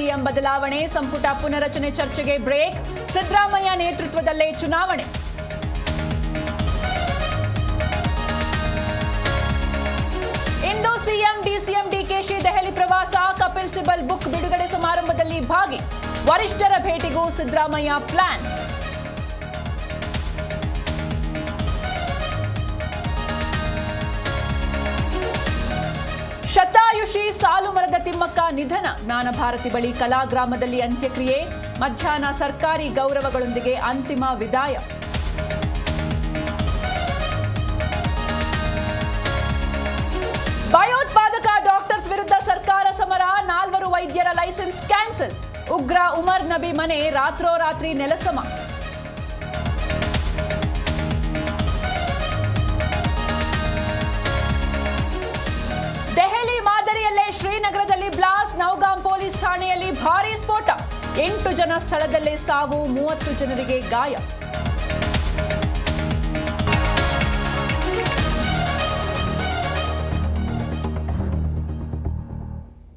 CM ಬದಲಾವಣೆ, ಸಂಪುಟ ಪುನರಚನೆ ಚರ್ಚೆಗೆ ಬ್ರೇಕ್, ಸಿದ್ದರಾಮಯ್ಯ ನೇತೃತ್ವದಲ್ಲೇ ಚುನಾವಣೆ. ಇಂದು ಸಿಎಂ ಡಿಸಿಎಂ ಡಿಕೆಶಿ ದೆಹಲಿ ಪ್ರವಾಸ, ಕಪಿಲ್ ಸಿಬಲ್ ಬುಕ್ ಬಿಡುಗಡೆ ಸಮಾರಂಭದಲ್ಲಿ ಭಾಗಿ, ವರಿಷ್ಠರ ಭೇಟಿಗೂ ಸಿದ್ದರಾಮಯ್ಯ ಪ್ಲಾನ್. ಶತಾಯುಷಿ ಸಾಲುಮರದ ತಿಮ್ಮಕ್ಕ ನಿಧನ, ಜ್ಞಾನಭಾರತಿ ಬಳಿ ಕಲಾಗ್ರಾಮದಲ್ಲಿ ಅಂತ್ಯಕ್ರಿಯೆ, ಮಧ್ಯಾಹ್ನ ಸರ್ಕಾರಿ ಗೌರವಗಳೊಂದಿಗೆ ಅಂತಿಮ ವಿದಾಯ. ಭಯೋತ್ಪಾದಕ ಡಾಕ್ಟರ್ಸ್ ವಿರುದ್ಧ ಸರ್ಕಾರ ಸಮರ, 4 ವೈದ್ಯರ ಲೈಸೆನ್ಸ್ ಕ್ಯಾನ್ಸಲ್, ಉಗ್ರ ಉಮರ್ ನಬಿ ಮನೆ ರಾತ್ರೋರಾತ್ರಿ ನೆಲಸಮ. ದೆಹಲಿ ಮಾದರಿಯಲ್ಲೇ ಶ್ರೀನಗರದಲ್ಲಿ ಬ್ಲಾಸ್ಟ್, ನೌಗಾಂ ಪೊಲೀಸ್ ಠಾಣೆಯಲ್ಲಿ ಭಾರೀ ಸ್ಫೋಟ, 8 ಜನ ಸ್ಥಳದಲ್ಲೇ ಸಾವು, 30 ಜನರಿಗೆ ಗಾಯ.